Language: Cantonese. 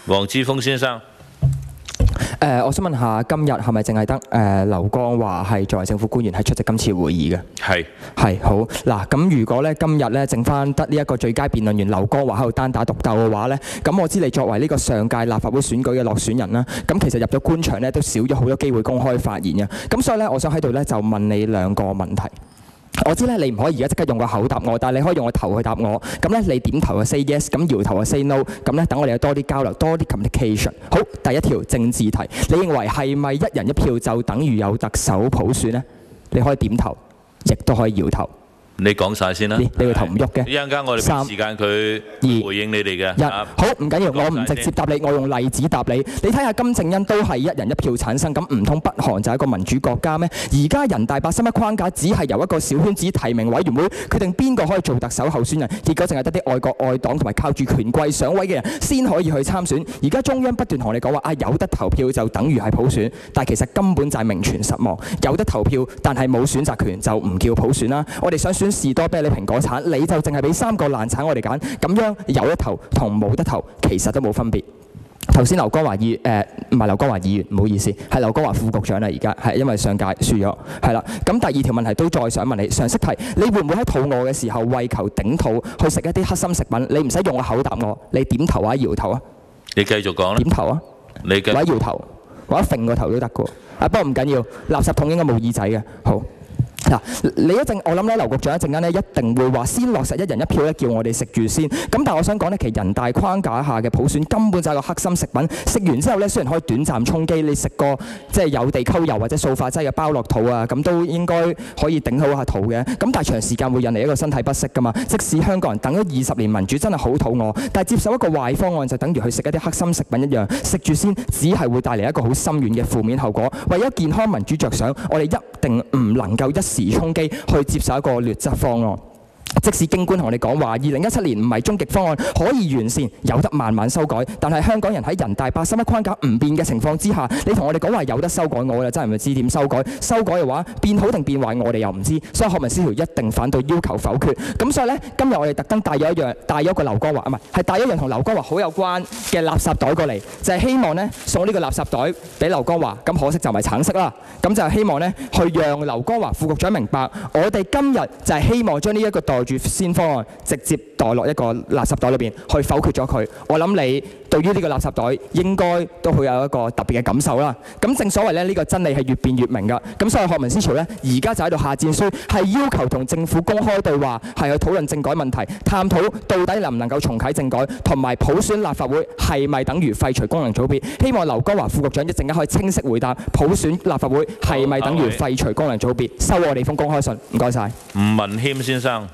黃之鋒先生。我想問下，今日係咪淨係得劉江華係作為政府官員係出席今次會議嘅？係好嗱，咁如果咧今日咧剩翻得呢一個最佳辯論員劉江華喺度單打獨鬥嘅話咧，咁我知你作為呢個上屆立法會選舉嘅落選人啦，咁其實入咗官場咧都少咗好多機會公開發言嘅，咁所以咧我想喺度咧就問你兩個問題。我知咧你唔可以而家即刻用個口答我，但係你可以用個頭去答我。咁咧你點頭就 say yes， 咁搖頭就 say no。咁咧等我哋有多啲交流，多啲 communication。好，第一條政治題，你認為係咪一人一票就等於有特首普選呢？你可以點頭，亦都可以搖頭。你講晒先啦。你個頭唔喐嘅。一陣間我哋俾時間佢回應你哋嘅。1，好唔緊要，我唔直接答你，我用例子答你。你睇下金正恩都係一人一票產生，咁唔通北韓就係一個民主國家咩？而家人大81框架只係由一個小圈子提名委員會決定邊個可以做特首候選人，結果淨係得啲愛國愛黨同埋靠住權貴上位嘅人先可以去參選。而家中央不斷同你講話有得投票就等於係普選，但其實根本就係名存實亡。有得投票但係冇選擇權就唔叫普選啦。我哋想選士多啤梨蘋果橙，你就淨係俾3個爛橙我哋揀，咁樣有得投同冇得投其實都冇分別。頭先劉江華議唔係劉江華議員，唔好意思，係劉江華副局長啦，而家係因為上屆輸咗，係啦。咁第二條問題都再想問你，常識題，你會唔會喺肚餓嘅時候為求頂肚去食一啲黑心食品？你唔使用個口答我，你點頭或者搖頭啊？你繼續講啦。點頭啊？你繼續或者搖頭，或者揈個頭都得嘅。不過唔緊要，垃圾桶應該冇耳仔嘅。好。嗱，你一陣我諗咧，劉局長一陣間咧一定會話先落實一人一票咧，叫我哋食住先。咁但係我想講咧，其實人大框架下嘅普選根本就係個黑心食品。食完之後咧，雖然可以短暫充飢，你食個即係有地溝油或者塑化劑嘅包落肚啊，咁都應該可以頂好下肚嘅。咁但係長時間會引嚟一個身體不適㗎嘛。即使香港人等咗20年民主真係好肚餓，但係接受一個壞方案就等於去食一啲黑心食品一樣，食住先只係會帶嚟一個好深遠嘅負面後果。為咗健康民主着想，我哋一定唔能夠一時充飢去接受一個劣質方案。即使京官同我哋講話，2017年唔係終極方案，可以完善，有得慢慢修改。但係香港人喺人大81框架唔變嘅情況之下，你同我哋講話有得修改，我就真係唔知點修改。修改嘅話，變好定變壞，我哋又唔知。所以學民思潮一定反對，要求否決。咁所以呢，今日我哋特登帶咗個劉江華啊，唔係帶咗一樣同劉江華好有關嘅垃圾袋過嚟，就係希望呢送呢個垃圾袋俾劉江華。咁可惜就唔係橙色啦。咁就係希望呢去讓劉江華副局長明白，我哋今日就係希望將呢一個袋住先方案直接袋落一個垃圾袋裏邊去否決咗佢。我諗你對於呢個垃圾袋應該都會有一個特別嘅感受啦。咁正所謂咧，呢個真理係越辯越明㗎。咁所以學民思潮咧，而家就喺度下戰書，係要求同政府公開對話，係去討論政改問題，探討到底能唔能夠重啟政改，同埋普選立法會係咪等於廢除功能組別。希望劉江華副局長一陣間可以清晰回答，普選立法會係咪等於廢除功能組別？收我哋封公開信，唔該晒。吳文謙先生。